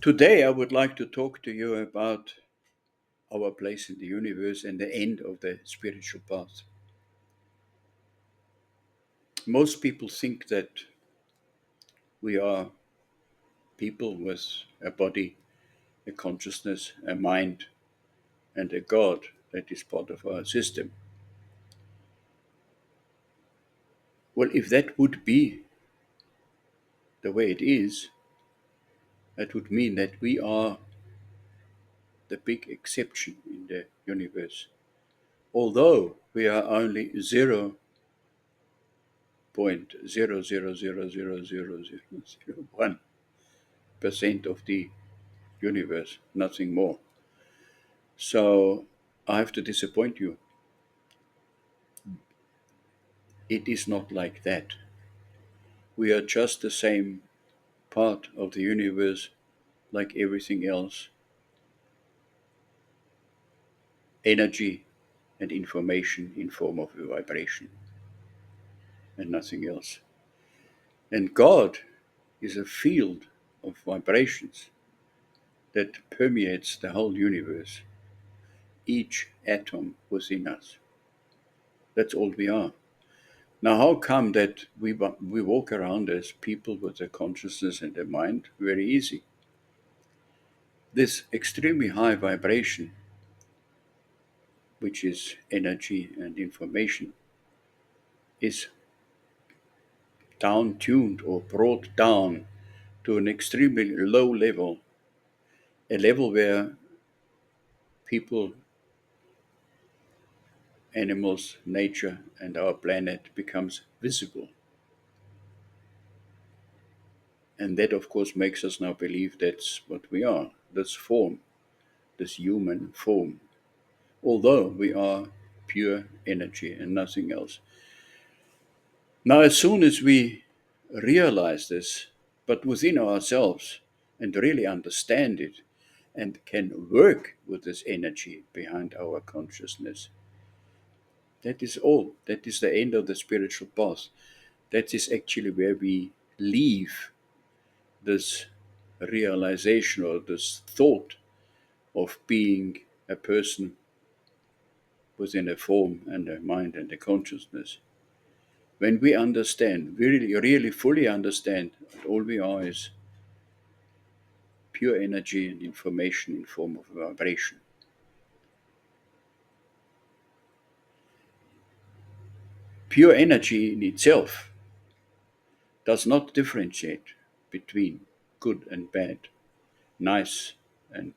Today, I would like to talk to you about our place in the universe and the end of the spiritual path. Most people think that we are people with a body, a consciousness, a mind, and a God that is part of our system. Well, if that would be the way it is, that would mean that we are the big exception in the universe. Although we are only 0.000000001% of the universe, nothing more. So I have to disappoint you. It is not like that. We are just the same part of the universe like everything else. Energy and information in form of a vibration and nothing else. And God is a field of vibrations that permeates the whole universe, each atom within us. That's all we are. Now, how come that we walk around as people with a consciousness and a mind? Very easy. This extremely high vibration, which is energy and information, is down tuned or brought down to an extremely low level, a level where people, animals, nature, and our planet becomes visible. And that, of course, makes us now believe that's what we are, this form, this human form, although we are pure energy and nothing else. Now, as soon as we realize this, but within ourselves, and really understand it, and can work with this energy behind our consciousness, that is all. That is the end of the spiritual path. That is actually where we leave this realization or this thought of being a person within a form and a mind and a consciousness. When we understand, we really fully understand that all we are is pure energy and information in form of vibration. Pure energy in itself does not differentiate between good and bad, nice and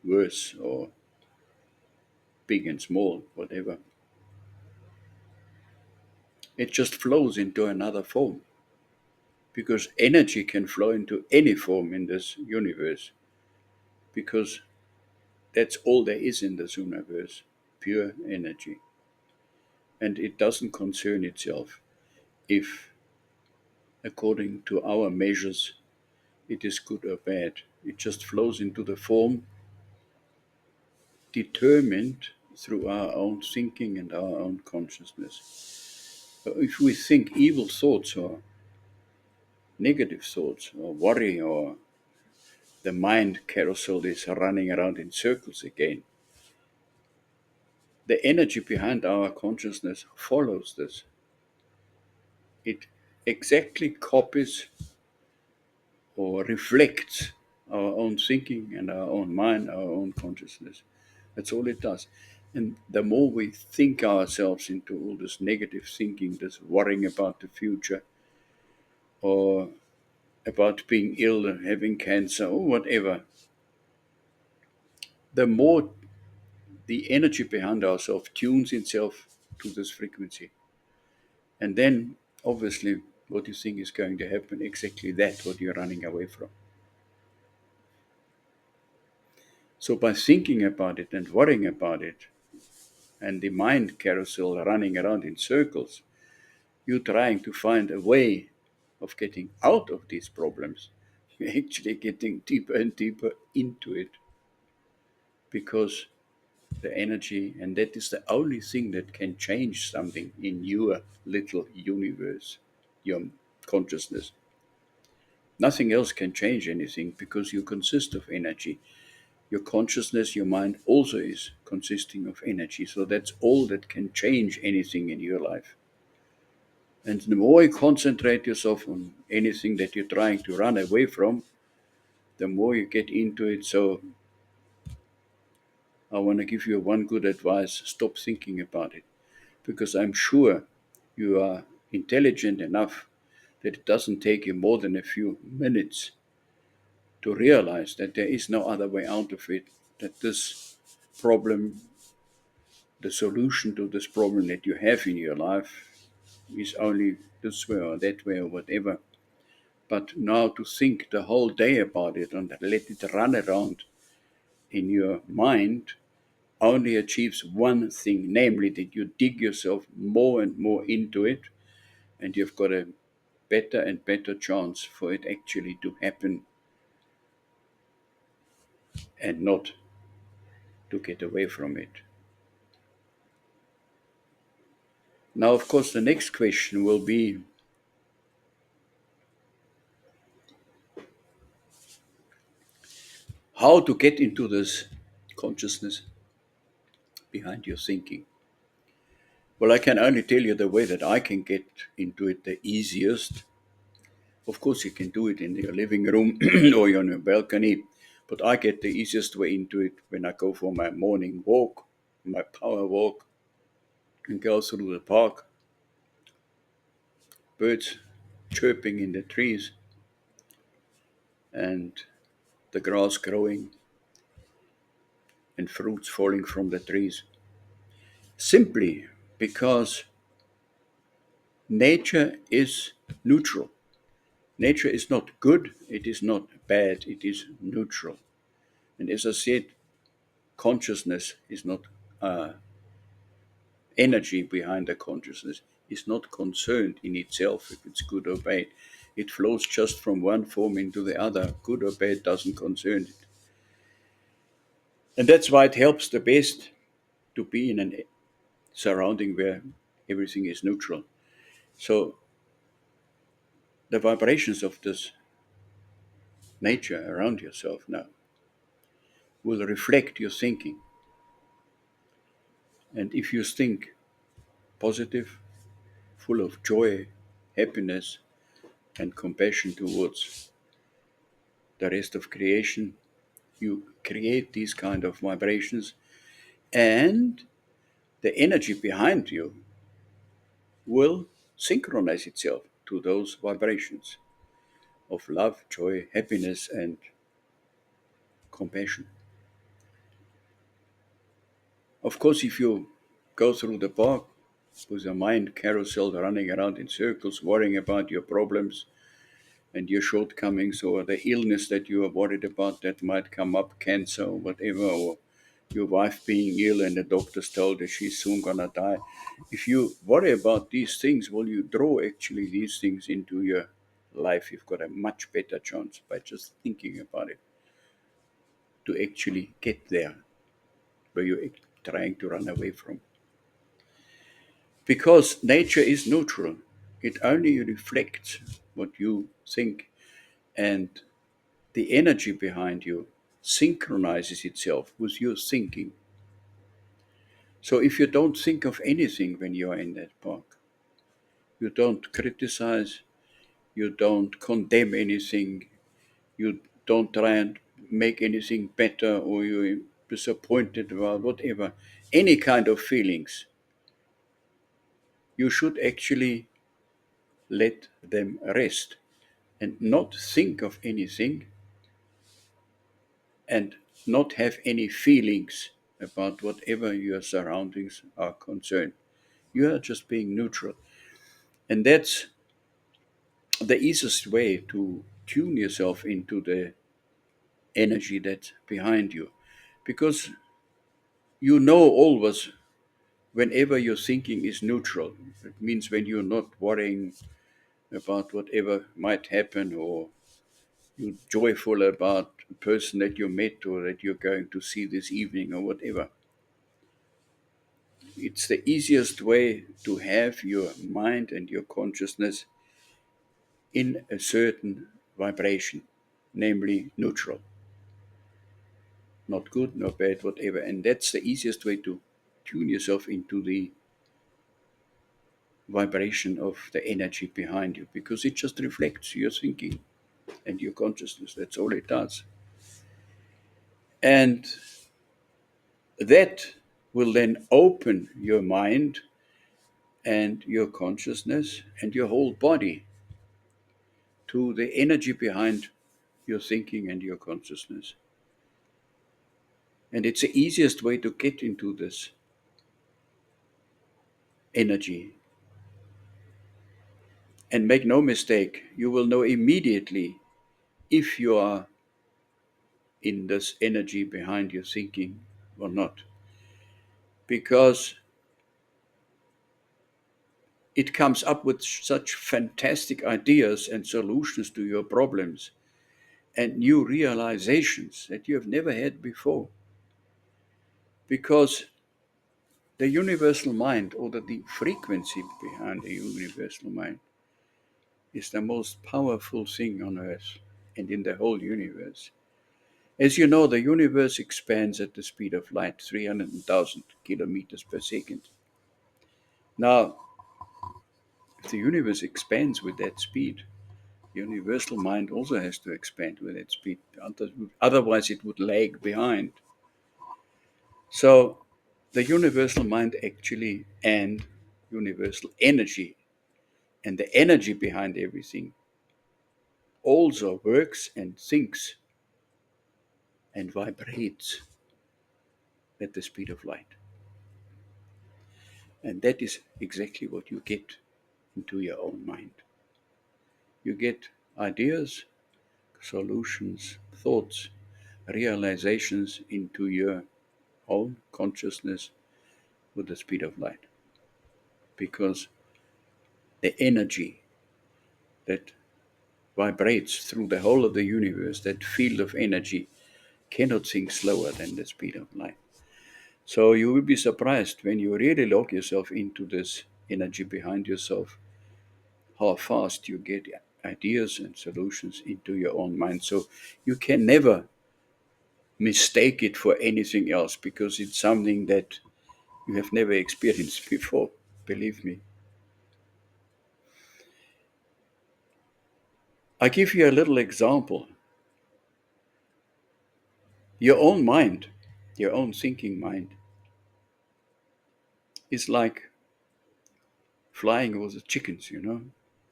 worse, or big and small, whatever. It just flows into another form because energy can flow into any form in this universe because that's all there is in this universe, pure energy. And it doesn't concern itself if, according to our measures, it is good or bad. It just flows into the form determined through our own thinking and our own consciousness. So if we think evil thoughts or negative thoughts or worry, or the mind carousel is running around in circles again, the energy behind our consciousness follows this. It exactly copies or reflects our own thinking and our own mind, our own consciousness. That's all it does. And the more we think ourselves into all this negative thinking, this worrying about the future, or about being ill and having cancer, or whatever, the more the energy behind ourselves tunes itself to this frequency. And then, obviously, what you think is going to happen, exactly that, what you're running away from. So by thinking about it and worrying about it, and the mind carousel running around in circles, you're trying to find a way of getting out of these problems. You're actually getting deeper and deeper into it because the energy, and that is the only thing that can change something in your little universe, your consciousness. Nothing else can change anything because you consist of energy. Your consciousness, your mind also is consisting of energy. So that's all that can change anything in your life. And the more you concentrate yourself on anything that you're trying to run away from, the more you get into it. So I want to give you one good advice: stop thinking about it. Because I'm sure you are intelligent enough that it doesn't take you more than a few minutes to realize that there is no other way out of it, that this problem, the solution to this problem that you have in your life, is only this way or that way or whatever. But now to think the whole day about it and let it run around in your mind only achieves one thing, namely that you dig yourself more and more into it, and you've got a better and better chance for it actually to happen and not to get away from it. Now, of course, the next question will be how to get into this consciousness behind your thinking. Well, I can only tell you the way that I can get into it the easiest. Of course, you can do it in your living room or on your balcony, but I get the easiest way into it when I go for my morning walk, my power walk, and go through the park, birds chirping in the trees, and the grass growing and fruits falling from the trees. Simply because nature is neutral. Nature is not good, it is not bad, it is neutral. And as I said, consciousness is not energy behind the consciousness, is not concerned in itself if it's good or bad. It flows just from one form into the other. Good or bad doesn't concern it. And that's why it helps the best to be in a surrounding where everything is neutral. So the vibrations of this nature around yourself now will reflect your thinking. And if you think positive, full of joy, happiness, and compassion towards the rest of creation, you create these kind of vibrations, and the energy behind you will synchronize itself to those vibrations of love, joy, happiness, and compassion. Of course, if you go through the park with a mind carousel running around in circles, worrying about your problems and your shortcomings or the illness that you are worried about that might come up, cancer or whatever, or your wife being ill and the doctors told her she's soon gonna die. If you worry about these things, well, you draw actually these things into your life. You've got a much better chance by just thinking about it to actually get there where you're trying to run away from. Because nature is neutral, it only reflects what you think, and the energy behind you synchronizes itself with your thinking. So if you don't think of anything when you are in that park, you don't criticize, you don't condemn anything, you don't try and make anything better, or you're disappointed about whatever, any kind of feelings, you should actually let them rest and not think of anything and not have any feelings about whatever your surroundings are concerned. You are just being neutral. And that's the easiest way to tune yourself into the energy that's behind you. Because you know always whenever your thinking is neutral, it means when you're not worrying about whatever might happen, or you're joyful about a person that you met or that you're going to see this evening or whatever. It's the easiest way to have your mind and your consciousness in a certain vibration, namely neutral, not good, not bad, whatever. And that's the easiest way to tune yourself into the vibration of the energy behind you, because it just reflects your thinking and your consciousness. That's all it does. And that will then open your mind and your consciousness and your whole body to the energy behind your thinking and your consciousness. And it's the easiest way to get into this energy. And make no mistake, you will know immediately if you are in this energy behind your thinking or not. Because it comes up with such fantastic ideas and solutions to your problems and new realizations that you have never had before. Because the universal mind, or the frequency behind the universal mind, is the most powerful thing on earth and in the whole universe. As you know, the universe expands at the speed of light, 300,000 kilometers per second. Now, if the universe expands with that speed, the universal mind also has to expand with that speed. Otherwise, it would lag behind. So, the universal mind actually, and universal energy, and the energy behind everything, also works and thinks and vibrates at the speed of light. And that is exactly what you get into your own mind. You get ideas, solutions, thoughts, realizations into your own consciousness with the speed of light. Because the energy that vibrates through the whole of the universe, that field of energy, cannot think slower than the speed of light. So you will be surprised when you really lock yourself into this energy behind yourself, how fast you get ideas and solutions into your own mind. So you can never mistake it for anything else, because it's something that you have never experienced before, believe me. I give you a little example. Your own mind, your own thinking mind, is like flying with the chickens, you know.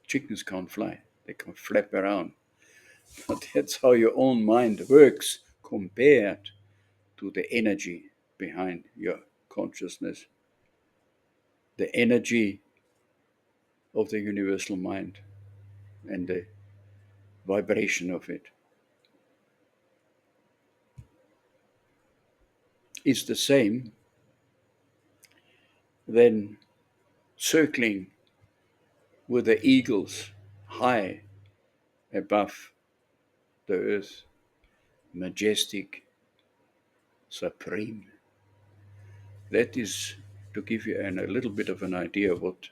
Chickens can't fly, they can flap around. But that's how your own mind works compared to the energy behind your consciousness, the energy of the universal mind and the vibration of it is the same then circling with the eagles high above the earth, majestic, supreme. That is to give you a little bit of an idea of what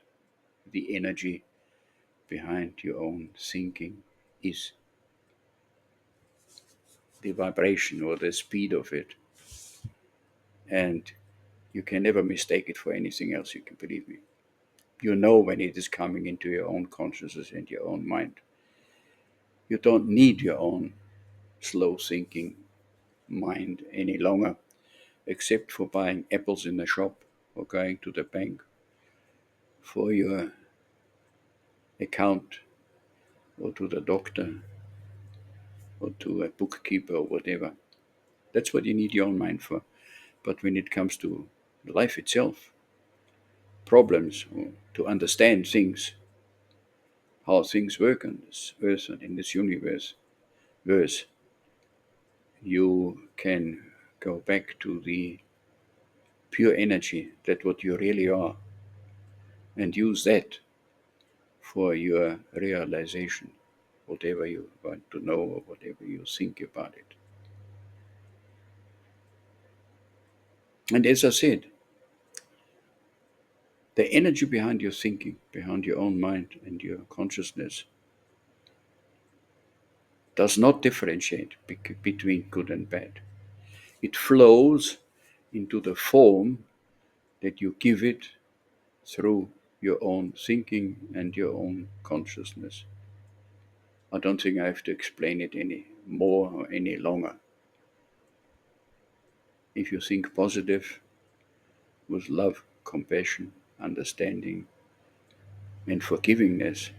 the energy behind your own thinking is, the vibration or the speed of it. And you can never mistake it for anything else, you can believe me. You know when it is coming into your own consciousness and your own mind. You don't need your own slow thinking mind any longer, except for buying apples in the shop or going to the bank for your account, or to the doctor, or to a bookkeeper, or whatever. That's what you need your own mind for. But when it comes to life itself, problems, or to understand things, how things work on this earth and in this verse, you can go back to the pure energy, that what you really are, and use that for your realization, whatever you want to know or whatever you think about it. And as I said, the energy behind your thinking, behind your own mind and your consciousness, does not differentiate between good and bad. It flows into the form that you give it through your own thinking and your own consciousness. I don't think I have to explain it any more or any longer. If you think positive with love, compassion, understanding, and forgivingness,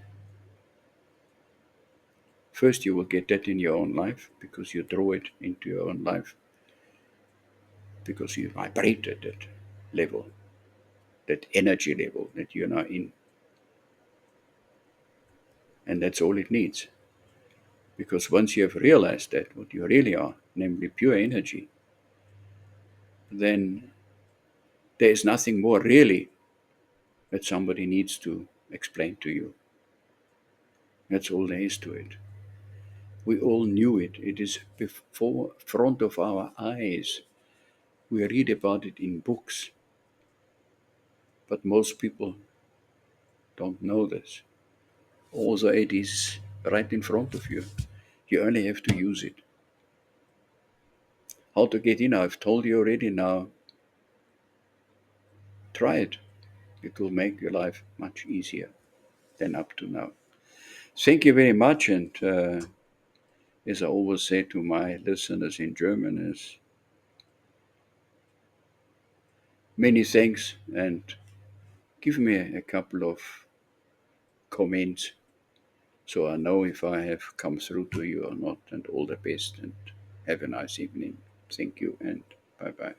first you will get that in your own life because you draw it into your own life because you vibrate at that level, that energy level that you're now in. And that's all it needs. Because once you have realized that, what you really are, namely pure energy, then there is nothing more really that somebody needs to explain to you. That's all there is to it. We all knew it. It is before front of our eyes. We read about it in books, but most people don't know this. Also, it is right in front of you. You only have to use it. How to get in? I've told you already now. Try it. It will make your life much easier than up to now. Thank you very much. And as I always say to my listeners in German, is many thanks and give me a couple of comments so I know if I have come through to you or not. And all the best and have a nice evening. Thank you and bye bye.